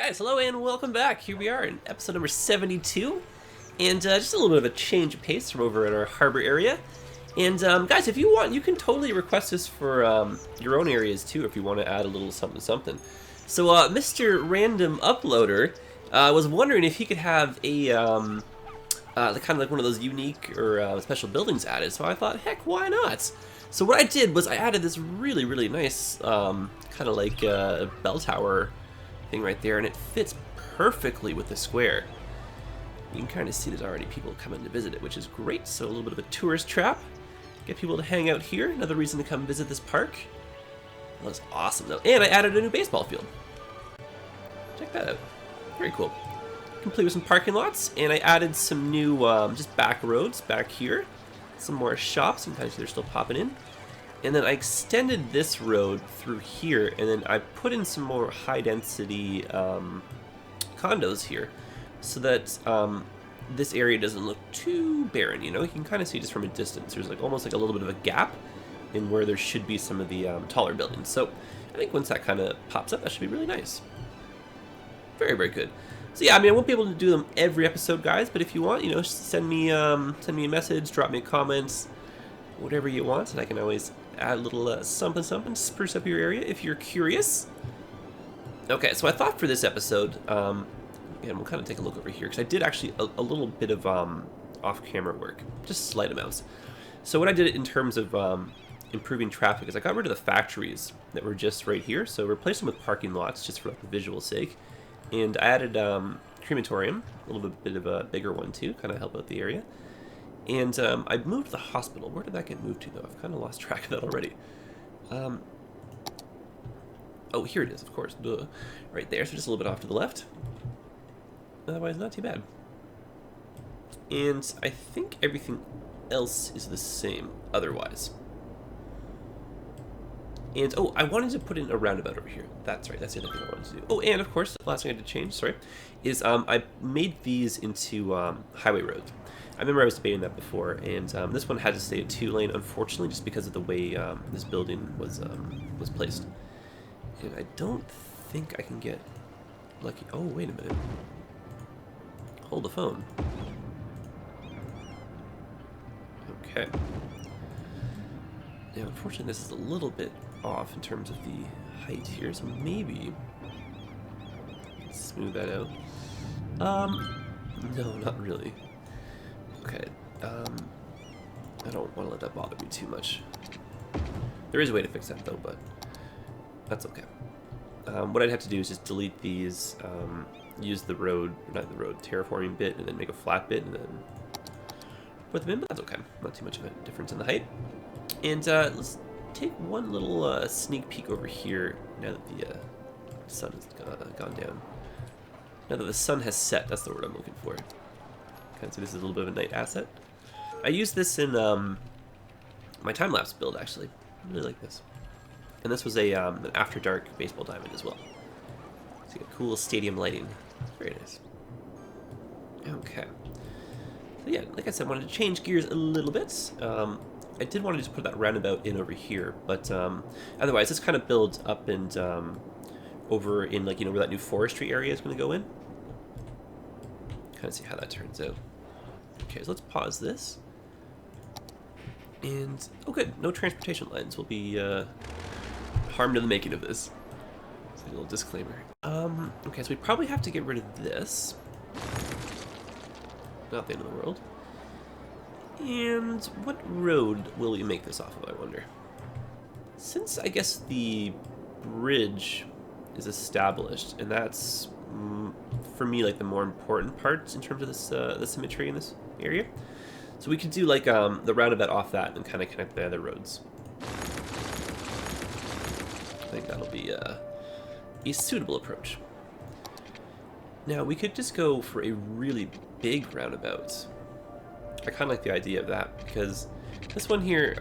Guys, hello and welcome back. Here we are in episode number 72, and just a little bit of a change of pace from over in our harbor area. And guys, if you want, you can totally request this for your own areas too, if you want to add a little something something. So Mr. Random Uploader was wondering if he could have a kind of like one of those unique or special buildings added. So I thought, heck, why not? So what I did was I added this really nice kind of like bell tower thing right there, and it fits perfectly with the square. You can kind of see there's already people coming to visit it, which is great. So a little bit of a tourist trap. Get people to hang out here. Another reason to come visit this park. That was awesome though. And I added a new baseball field. Check that out. Very cool. Complete with some parking lots, and I added some new just back roads back here. Some more shops. You can kind of see they're still popping in. And then I extended this road through here, and then I put in some more high-density condos here, so that this area doesn't look too barren. You know, you can kind of see just from a distance. There's like almost like a little bit of a gap in where there should be some of the taller buildings. So I think once that kind of pops up, that should be really nice. Very good. So yeah, I mean, I won't be able to do them every episode, guys, but if you want, you know, send me a message, drop me a comment, whatever you want, and I can always add a little something to spruce up your area if you're curious. Okay, so I thought for this episode, and we'll kind of take a look over here, because I did actually a little bit of off-camera work, just slight amounts. So what I did in terms of improving traffic is I got rid of the factories that were just right here, so replaced them with parking lots just for like the visual sake, and I added crematorium, a little bit of a bigger one too, kind of help out the area. And I moved the hospital. Where did that get moved to, though? I've kind of lost track of that already. Oh, here it is, of course. Duh. Right there, so just a little bit off to the left. Otherwise, not too bad. And I think everything else is the same otherwise. And, oh, I wanted to put in a roundabout over here. That's right, that's the other thing I wanted to do. Oh, and, of course, the last thing I had to change, sorry, is I made these into highway roads. I remember I was debating that before, and this one had to stay at 2-lane, unfortunately, just because of the way this building was placed. And I don't think I can get lucky. Oh, wait a minute. Hold the phone. Okay. Now, unfortunately, this is a little bit off in terms of the height here, so maybe smooth that out. No, not really. Okay, I don't want to let that bother me too much. There is a way to fix that though, but that's okay. What I'd have to do is just delete these, use the road, not the road, terraforming bit, and then make a flat bit, and then put them in, but that's okay. Not too much of a difference in the height. And let's take one little sneak peek over here now that the sun has gone down. Now that the sun has set, that's the word I'm looking for. So this is a little bit of a night asset. I used this in my time-lapse build, actually. I really like this. And this was a an after-dark baseball diamond as well. So you got cool stadium lighting. Very nice. Okay. So yeah, like I said, I wanted to change gears a little bit. I did want to just put that roundabout in over here, but otherwise, this kind of builds up and over in, like, you know, where that new forestry area is going to go in. Kind of see how that turns out. Okay, so let's pause this. And, oh good, no transportation lines will be harmed in the making of this. It's like a little disclaimer. Okay, so we probably have to get rid of this. Not the end of the world. And what road will we make this off of, I wonder? Since, I guess, the bridge is established, and that's for me like the more important parts in terms of this the symmetry in this area. So we could do like the roundabout off that and kind of connect the other roads. I think that'll be a suitable approach. Now we could just go for a really big roundabout. I kind of like the idea of that because this one here,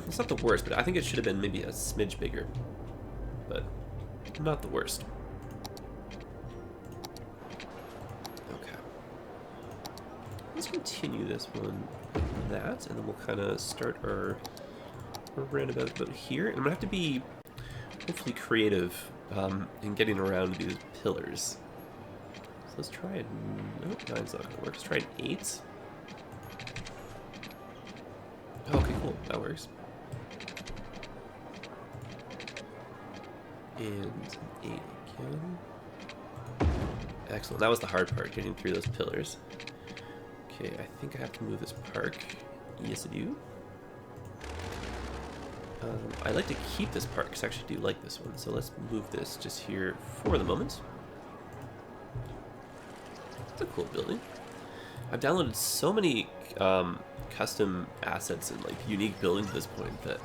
it's not the worst, but I think it should have been maybe a smidge bigger, but not the worst. Let's continue this one like that, and then we'll kind of start our roundabout about here. And I'm going to have to be hopefully creative in getting around these pillars. let's try it. Nope, 9's not gonna work. Let's try an 8. Okay, cool. That works. And an 8 again. Excellent. That was the hard part, getting through those pillars. Okay, I think I have to move this park. Yes, I do. I'd like to keep this park because I actually do like this one. So let's move this just here for the moment. It's a cool building. I've downloaded so many custom assets and like unique buildings at this point that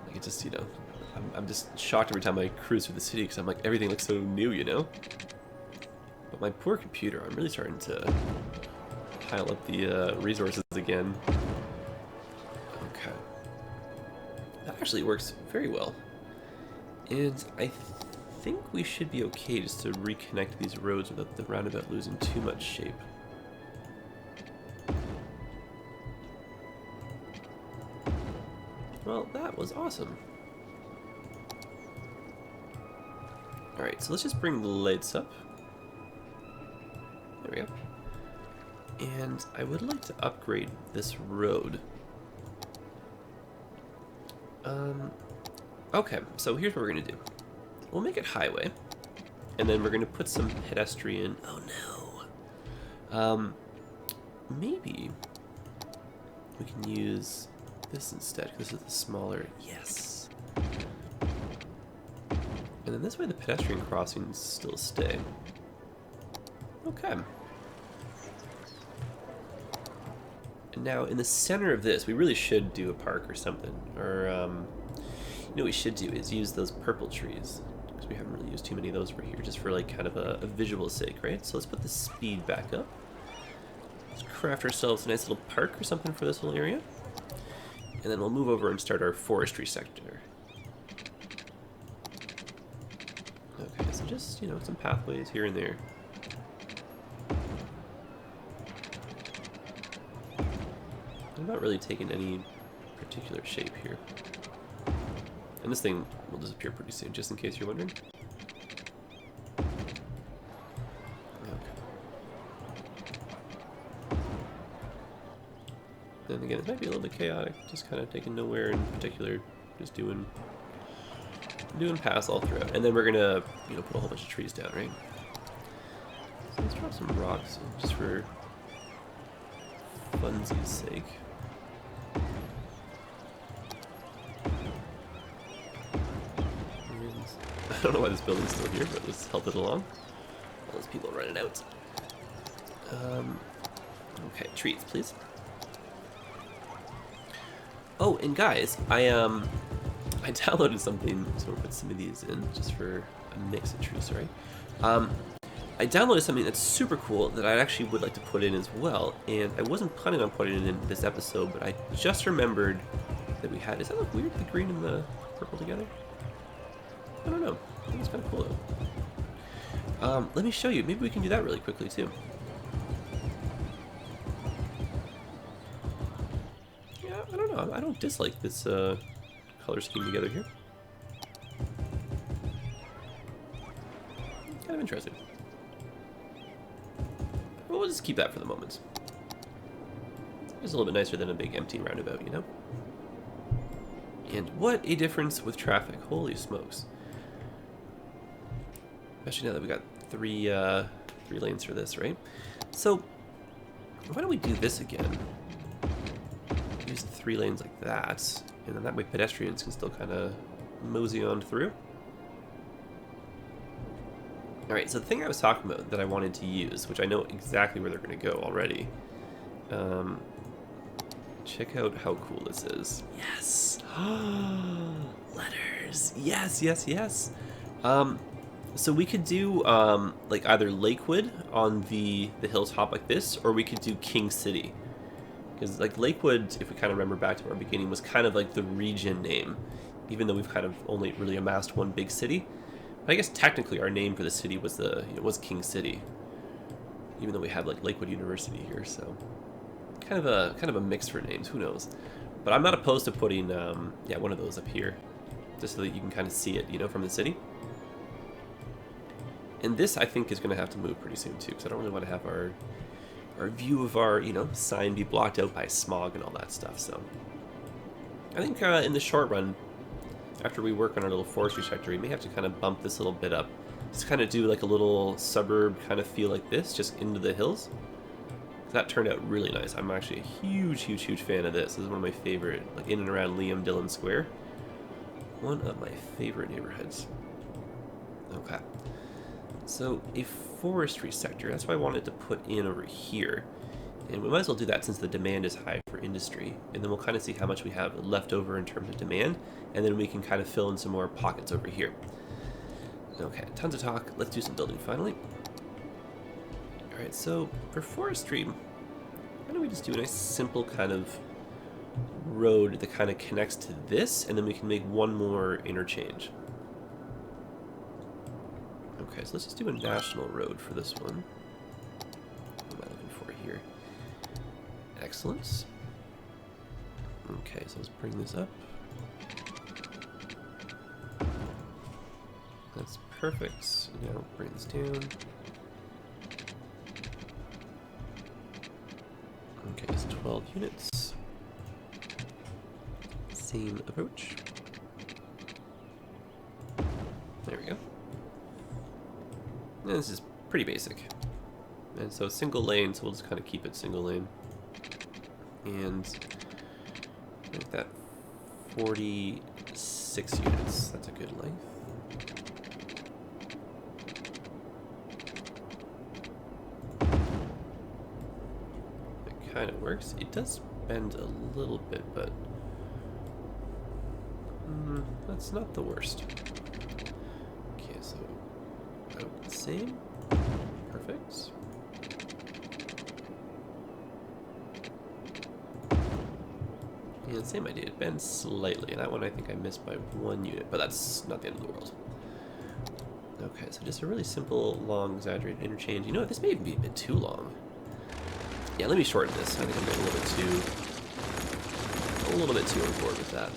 like it just, you know, I'm just shocked every time I cruise through the city because I'm like, everything looks so new, you know? But my poor computer, I'm really starting to pile up the resources again. Okay. That actually works very well. And I think we should be okay just to reconnect these roads without the roundabout losing too much shape. Well, that was awesome. Alright, so let's just bring the lights up. There we go. And I would like to upgrade this road. Okay, so here's what we're gonna do. We'll make it highway, and then we're gonna put some pedestrian. Oh no. Maybe we can use this instead. This is the smaller. Yes. And then this way the pedestrian crossings still stay. Okay. And now in the center of this, we really should do a park or something. Or, you know what we should do is use those purple trees. Because we haven't really used too many of those over here, just for like kind of a visual sake, right? So let's put the speed back up. Let's craft ourselves a nice little park or something for this little area. And then we'll move over and start our forestry sector. Okay, so just, you know, some pathways here and there. I'm not really taking any particular shape here. And this thing will disappear pretty soon, just in case you're wondering. Okay. Then again, it might be a little bit chaotic, just kind of taking nowhere in particular, just doing paths all throughout. And then we're gonna, you know, put a whole bunch of trees down, right? So let's drop some rocks in, just for funsies' sake. I don't know why this building's still here, but let's help it along. All those people running out. Okay, trees, please. Oh, and guys, I downloaded something, so we'll put some of these in just for a mix of trees, sorry. I downloaded something that's super cool that I actually would like to put in as well, and I wasn't planning on putting it in this episode, but I just remembered that we had. Does that look weird, the green and the purple together? I don't know. I think it's kind of cool though. Let me show you. Maybe we can do that really quickly too. Yeah, I don't know. I don't dislike this color scheme together here. Kind of interesting. Well, we'll just keep that for the moment. It's a little bit nicer than a big empty roundabout, you know? And what a difference with traffic. Holy smokes. Especially now that we got three lanes for this, right? So why don't we do this again? Use the 3 lanes like that, and then that way pedestrians can still kind of mosey on through. All right, so the thing I was talking about that I wanted to use, which I know exactly where they're going to go already. Check out how cool this is. Yes. Letters. Yes, yes, yes. So we could do like either Lakewood on the hilltop like this, or we could do King City. Because like Lakewood, if we kind of remember back to our beginning, was kind of like the region name, even though we've kind of only really amassed one big city. But I guess technically our name for the city was was King City, even though we have like Lakewood University here. So kind of a mix for names. Who knows? But I'm not opposed to putting yeah, one of those up here, just so that you can kind of see it, you know, from the city. And this, I think, is going to have to move pretty soon, too, because I don't really want to have our view of our, you know, sign be blocked out by smog and all that stuff. So I think in the short run, after we work on our little forestry sector, we may have to kind of bump this little bit up. Just kind of do like a little suburb kind of feel like this, just into the hills. That turned out really nice. I'm actually a huge fan of this. This is one of my favorite, like in and around Liam Dillon Square. One of my favorite neighborhoods. Okay. So a forestry sector, that's what I wanted to put in over here. And we might as well do that since the demand is high for industry. And then we'll kind of see how much we have left over in terms of demand. And then we can kind of fill in some more pockets over here. Okay, tons of talk. Let's do some building finally. Alright, so for forestry, why don't we just do a nice simple kind of road that kind of connects to this, and then we can make one more interchange. Okay, so let's just do a national road for this one. What am I looking for here? Excellent. Okay, so let's bring this up. That's perfect. Now bring this down. Okay, it's 12 units. Same approach. There we go. And this is pretty basic. And so single lane, so we'll just kind of keep it single lane. And make that 46 units. That's a good length. Kind of works. It does bend a little bit, but that's not the worst. Okay, so about the same. Perfect. And same idea. It bends slightly. That one I think I missed by 1 unit, but that's not the end of the world. Okay, so just a really simple, long, exaggerated interchange. You know what? This may even be a bit too long. Yeah, let me shorten this. I think I'm getting a little bit too on board with that.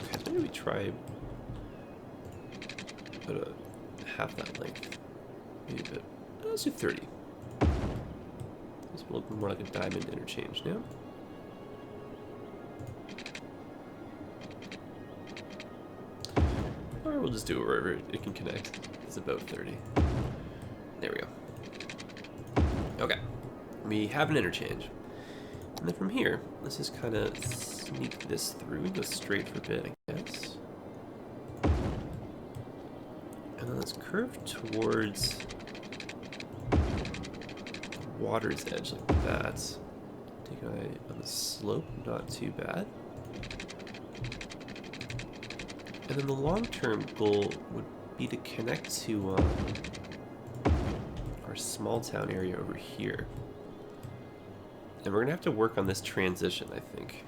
Okay, so maybe we try about half that length. Maybe a bit. Let's do 30. It's a little more like a diamond interchange now. Or we'll just do it wherever it can connect. It's about 30. There we go. Okay, we have an interchange. And then from here, let's just kind of sneak this through, go straight for a bit, I guess. And then let's curve towards the water's edge like that. Take an eye on the slope, not too bad. And then the long-term goal would be to connect to our small town area over here. And we're gonna have to work on this transition, I think.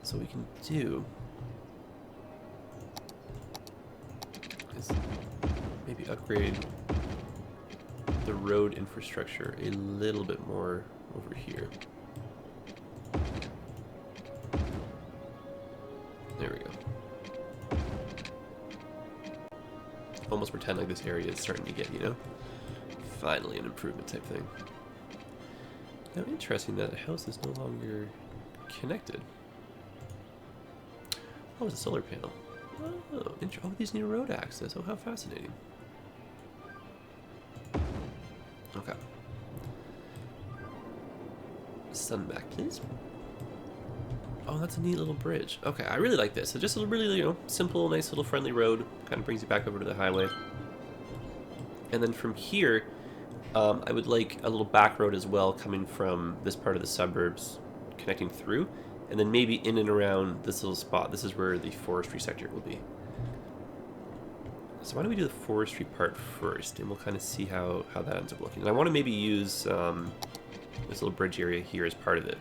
So we can do is maybe upgrade the road infrastructure a little bit more over here. There we go. Almost pretend like this area is starting to get, you know, finally an improvement type thing. Now, interesting that the house is no longer connected. Oh, it's a solar panel. Oh, these need road access. Oh, how fascinating. Okay. Sun back, please. Oh, that's a neat little bridge. Okay, I really like this. It's just a really, you know, simple, nice little friendly road. Kind of brings you back over to the highway. And then from here, I would like a little back road as well coming from this part of the suburbs, connecting through. And then maybe in and around this little spot. This is where the forestry sector will be. So why don't we do the forestry part first, and we'll kind of see how that ends up looking. And I want to maybe use this little bridge area here as part of it.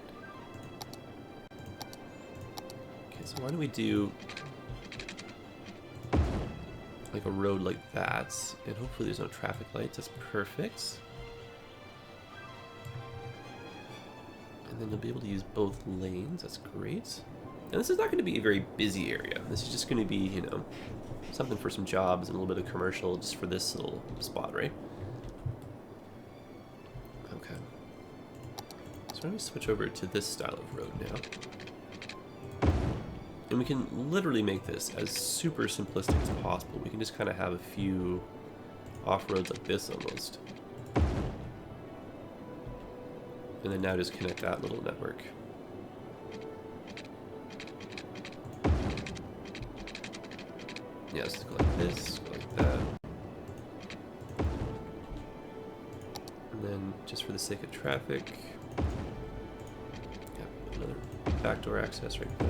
Okay, so why don't we do like a road like that, and hopefully there's no traffic lights. That's perfect. And then you'll be able to use both lanes. That's great. And this is not going to be a very busy area. This is just going to be, you know, something for some jobs and a little bit of commercial just for this little spot, right? Okay. So let me switch over to this style of road now. And we can literally make this as super simplistic as possible. We can just kind of have a few off-roads like this almost. And then now just connect that little network. Yeah, let's just go like this, go like that. And then just for the sake of traffic, yeah, another backdoor access right there.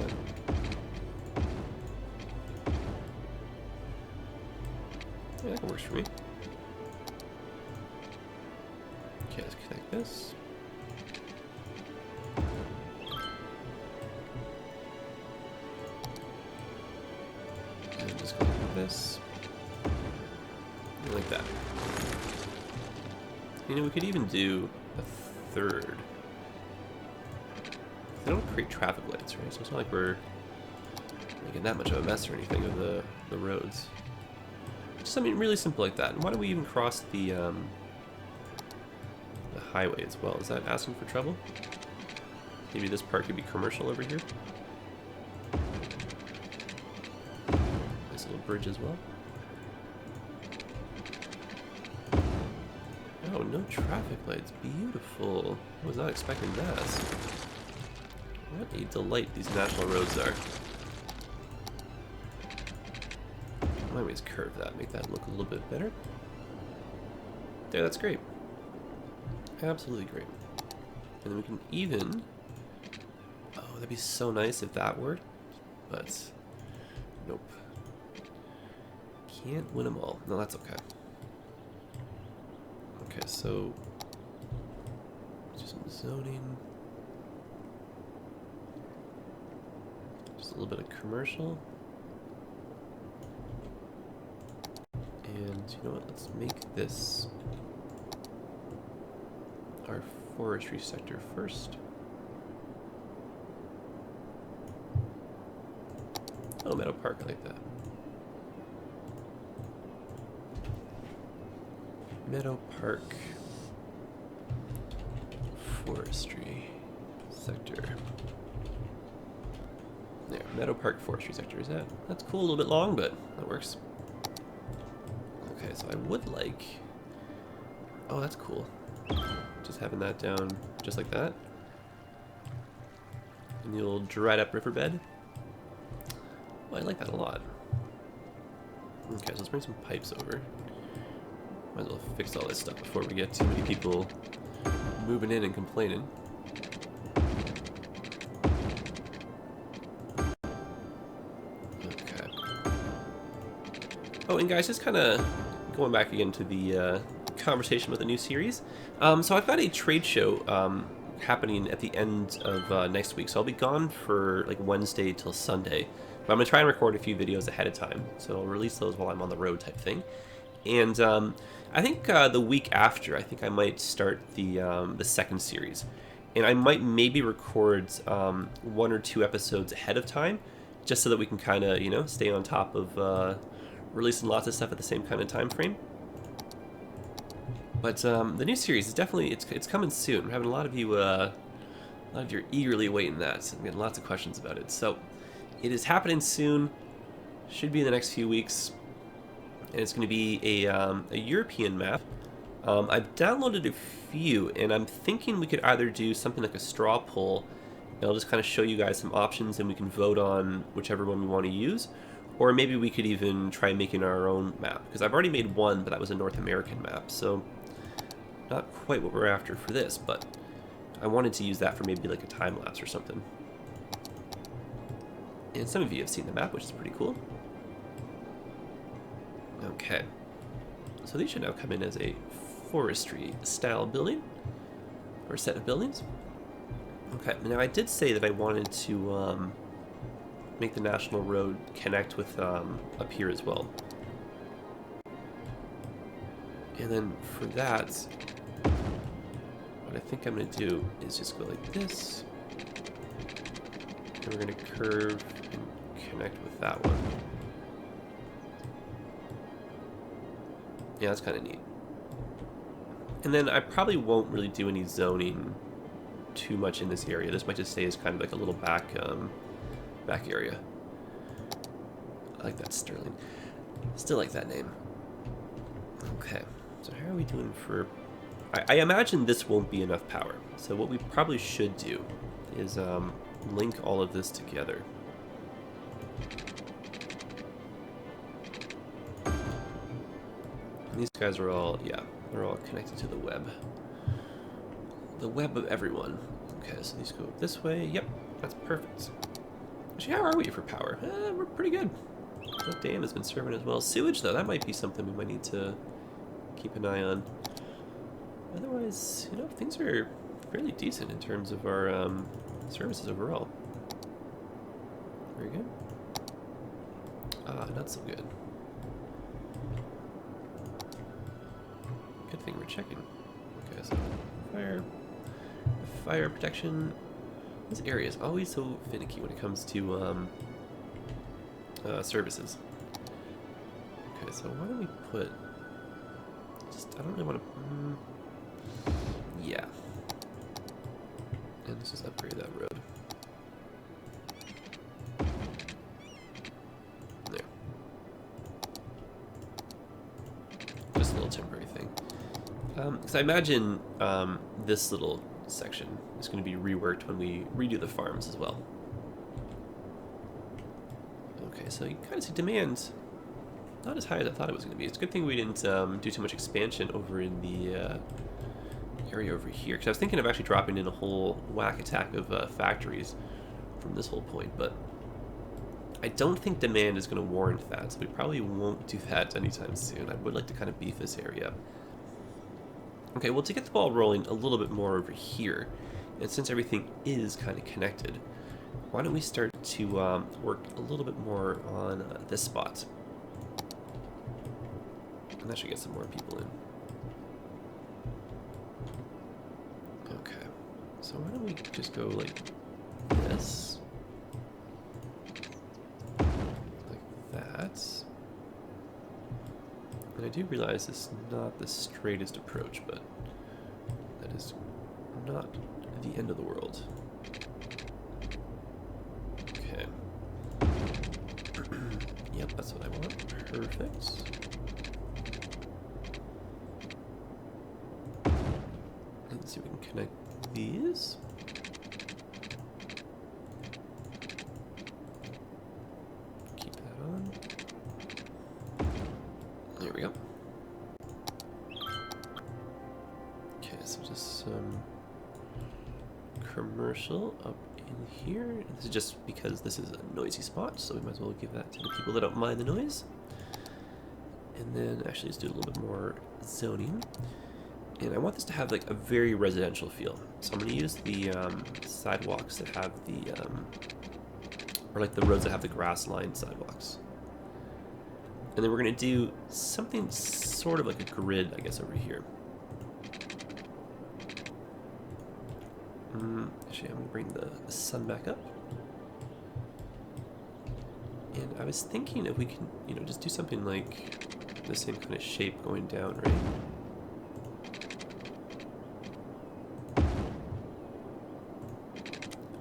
Yeah, that works for me. Okay, let's connect this. And just go like this. And like that. You know, we could even do a third. They don't create traffic lights, right? So it's not like we're making that much of a mess or anything of the roads. Just something really simple like that. And why don't we even cross the highway as well? Is that asking for trouble? Maybe this part could be commercial over here. Nice little bridge as well. Oh, no traffic lights. Beautiful. I was not expecting that. What a delight these national roads are. I might always curve that, make that look a little bit better. There, that's great. Absolutely great. And then we can even... Oh, that'd be so nice if that worked. But, nope. Can't win them all. No, that's okay. Okay, so... just some zoning. Just a little bit of commercial. And you know what, let's make this our forestry sector first. Oh, Meadow Park, I like that. Meadow Park forestry sector. There, Meadow Park forestry sector. Is that? That's cool, a little bit long, but that works. Okay, so I would like... Oh, that's cool. Just having that down just like that. And the old dried up riverbed. Oh, I like that a lot. Okay, so let's bring some pipes over. Might as well fix all this stuff before we get too many people moving in and complaining. Okay. Oh, and guys, just kind of going back again to the conversation with the new series. So I've got a trade show happening at the end of next week. So I'll be gone for like Wednesday till Sunday. But I'm going to try and record a few videos ahead of time. So I'll release those while I'm on the road type thing. And I think the week after, I think I might start the second series. And I might maybe record 1 or 2 episodes ahead of time, just so that we can kind of, you know, stay on top of releasing lots of stuff at the same kind of time frame. But the new series is definitely, it's coming soon. We're having a lot of you are eagerly awaiting that. I'm getting lots of questions about it. So it is happening soon. Should be in the next few weeks. And it's going to be a European map. I've downloaded a few, and I'm thinking we could either do something like a straw poll, and I'll just kind of show you guys some options, and we can vote on whichever one we want to use. Or maybe we could even try making our own map, because I've already made one, but that was a North American map, so not quite what we're after for this, but I wanted to use that for maybe like a time lapse or something. And some of you have seen the map, which is pretty cool. Okay, so these should now come in as a forestry style building, or set of buildings. Okay, now I did say that I wanted to make the national road connect with up here as well. And then for that, what I think I'm going to do is just go like this, And we're going to curve and connect with that one. Yeah, that's kind of neat. And then I probably won't really do any zoning too much in this area. This might just stay as kind of like a little back area. I like that, Sterling. Still like that name. Okay, so how are we doing for... I imagine this won't be enough power. So what we probably should do is link all of this together. And these guys are all, yeah, they're all connected to the web. The web of everyone. Okay, so these go this way. Yep, that's perfect. Actually, how are we for power? We're pretty good. That dam has been serving as well. Sewage, though, that might be something we might need to keep an eye on. Otherwise, you know, things are fairly decent in terms of our services overall. Very good. Ah, not so good. Good thing we're checking. Okay, so fire protection. This area is always so finicky when it comes to services. Okay, so why don't we put... I don't really want to... yeah. And let's just upgrade that road. There. Just a little temporary thing. Because I imagine this little section is going to be reworked when we redo the farms as well. Okay, so you kind of see demand not as high as I thought it was going to be. It's a good thing we didn't do too much expansion over in the area over here, because I was thinking of actually dropping in a whole whack attack of factories from this whole point, but I don't think demand is going to warrant that, so we probably won't do that anytime soon. I would like to kind of beef this area up. Okay, well, to get the ball rolling a little bit more over here, and since everything is kind of connected, why don't we start to work a little bit more on this spot? And that should get some more people in. Okay, so why don't we just go like this? Like that. And I do realize it's not the straightest approach, but that is not the end of the world. Okay. Yep, that's what I want. Perfect. Let's see if we can connect these. Keep that on. There we go. Okay, so just some commercial up in here. This is just because this is a noisy spot, so we might as well give that to the people that don't mind the noise. And then actually let's do a little bit more zoning. And I want this to have like a very residential feel. So I'm going to use the sidewalks that have the, or like the roads that have the grass-lined sidewalks. And then we're going to do something sort of like a grid, I guess, over here. Actually, I'm going to bring the sun back up. And I was thinking if we can, you know, just do something like the same kind of shape going down, right?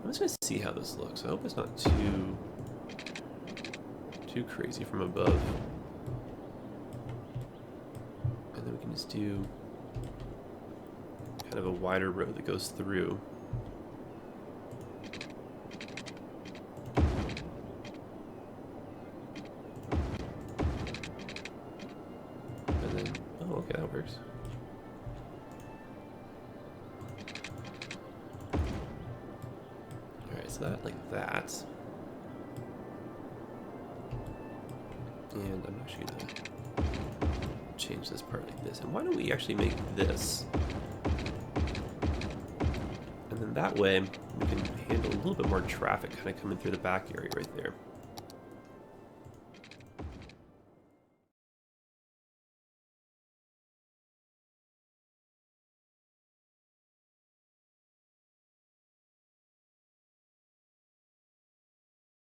I'm just going to see how this looks. I hope it's not too crazy from above. And then we can just do kind of a wider road that goes through. And then, oh, okay, that works. Alright, so that, like that. And I'm actually going to change this part like this. And why don't we actually make this? And then that way, we can handle a little bit more traffic kind of coming through the back area right there.